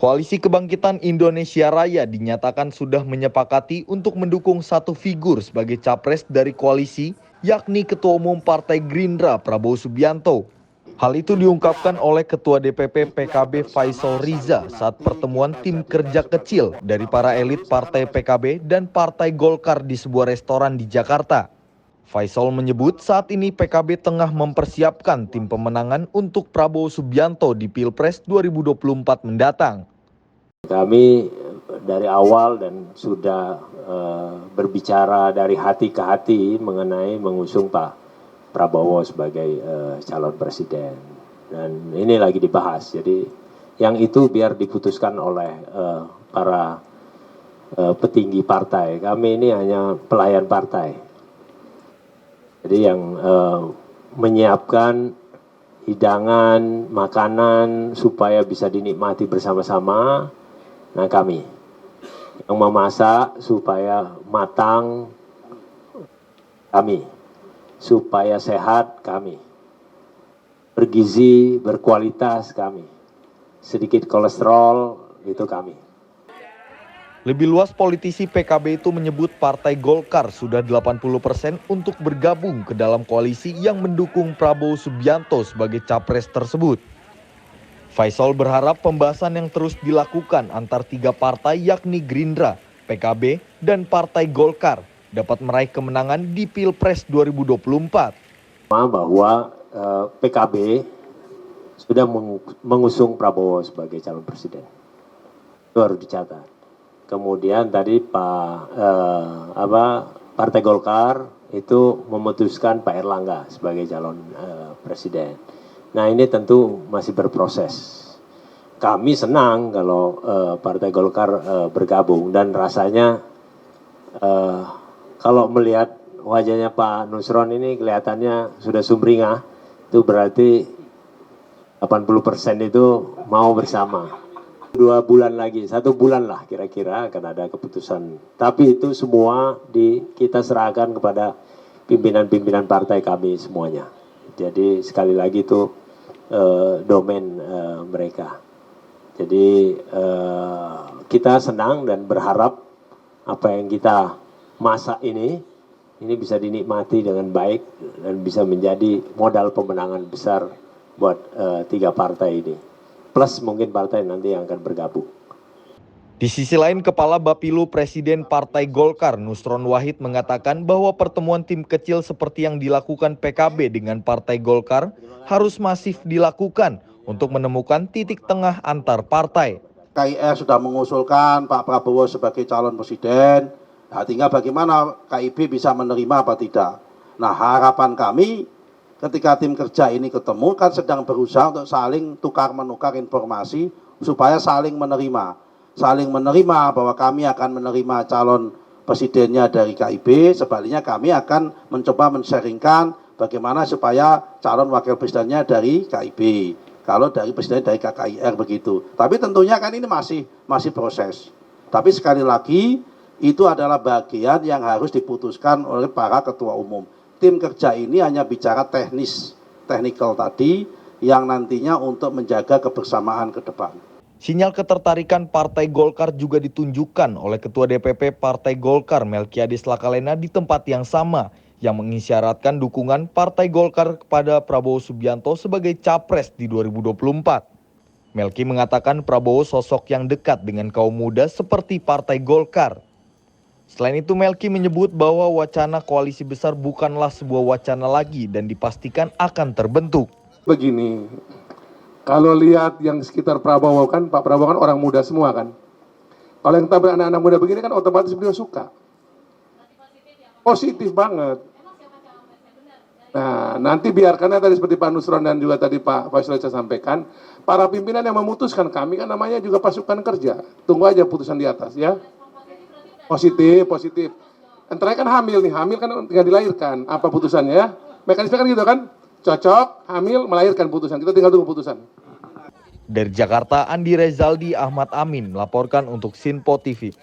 Koalisi Kebangkitan Indonesia Raya dinyatakan sudah menyepakati untuk mendukung satu figur sebagai capres dari koalisi, yakni Ketua Umum Partai Gerindra Prabowo Subianto. Hal itu diungkapkan oleh Ketua DPP PKB Faisal Riza saat pertemuan tim kerja kecil dari para elit Partai PKB dan Partai Golkar di sebuah restoran di Jakarta. Faisal menyebut saat ini PKB tengah mempersiapkan tim pemenangan untuk Prabowo Subianto di Pilpres 2024 mendatang. Kami dari awal dan sudah berbicara dari hati ke hati mengenai mengusung Pak Prabowo sebagai calon presiden. Dan ini lagi dibahas, jadi yang itu biar diputuskan oleh para petinggi partai. Kami ini hanya pelayan partai. Jadi yang menyiapkan hidangan, makanan supaya bisa dinikmati bersama-sama, nah kami. Yang memasak supaya matang, kami. Supaya sehat, kami. Bergizi, berkualitas, kami. Sedikit kolesterol, itu kami. Lebih luas, politisi PKB itu menyebut Partai Golkar sudah 80% untuk bergabung ke dalam koalisi yang mendukung Prabowo Subianto sebagai capres tersebut. Faisal berharap pembahasan yang terus dilakukan antar tiga partai yakni Gerindra, PKB, dan Partai Golkar dapat meraih kemenangan di Pilpres 2024. Bahwa PKB sudah mengusung Prabowo sebagai calon presiden. Itu harus dicatat. Kemudian tadi Partai Golkar itu memutuskan Pak Erlangga sebagai calon presiden. Nah ini tentu masih berproses. Kami senang kalau Partai Golkar bergabung dan rasanya kalau melihat wajahnya Pak Nusron ini kelihatannya sudah sumringah, itu berarti 80% itu mau bersama. 2 bulan lagi, 1 bulan lah kira-kira akan ada keputusan. Tapi itu semua kita serahkan kepada pimpinan-pimpinan partai kami semuanya. Jadi sekali lagi itu domain mereka. Jadi kita senang dan berharap apa yang kita masak ini bisa dinikmati dengan baik dan bisa menjadi modal pemenangan besar buat 3 partai ini. Plus mungkin partai nanti yang akan bergabung. Di sisi lain, Kepala Bapilu Presiden Partai Golkar Nusron Wahid mengatakan bahwa pertemuan tim kecil seperti yang dilakukan PKB dengan Partai Golkar harus masif dilakukan untuk menemukan titik tengah antar partai. KIR sudah mengusulkan Pak Prabowo sebagai calon presiden, nah, tinggal bagaimana KIB bisa menerima apa tidak. Nah harapan kami ketika tim kerja ini ketemu kan sedang berusaha untuk saling tukar-menukar informasi supaya saling menerima. Saling menerima bahwa kami akan menerima calon presidennya dari KIB, sebaliknya kami akan mencoba men-sharingkan bagaimana supaya calon wakil presidennya dari KIB. Kalau dari presiden dari KKIR begitu. Tapi tentunya kan ini masih proses. Tapi sekali lagi itu adalah bagian yang harus diputuskan oleh para ketua umum. Tim kerja ini hanya bicara technical tadi yang nantinya untuk menjaga kebersamaan ke depan. Sinyal ketertarikan Partai Golkar juga ditunjukkan oleh Ketua DPP Partai Golkar Melkiades Lakalena di tempat yang sama yang mengisyaratkan dukungan Partai Golkar kepada Prabowo Subianto sebagai capres di 2024. Melki mengatakan Prabowo sosok yang dekat dengan kaum muda seperti Partai Golkar. Selain itu, Melki menyebut bahwa wacana koalisi besar bukanlah sebuah wacana lagi dan dipastikan akan terbentuk. Begini, kalau lihat yang sekitar Prabowo kan, Pak Prabowo kan orang muda semua kan. Kalau yang tabrak anak-anak muda begini kan otomatis beliau suka. Positif banget. Nah, nanti biarkan tadi seperti Pak Nusron dan juga tadi Pak Faisal saya sampaikan, para pimpinan yang memutuskan, kami kan namanya juga pasukan kerja. Tunggu aja putusan di atas ya. Positif. Antara kan hamil kan tinggal dilahirkan. Apa putusannya ya? Mekanisme kan gitu kan? Cocok, hamil, melahirkan putusan. Kita tinggal tunggu putusan. Dari Jakarta, Andi Rezaldi, Ahmad Amin melaporkan untuk Sinpo TV.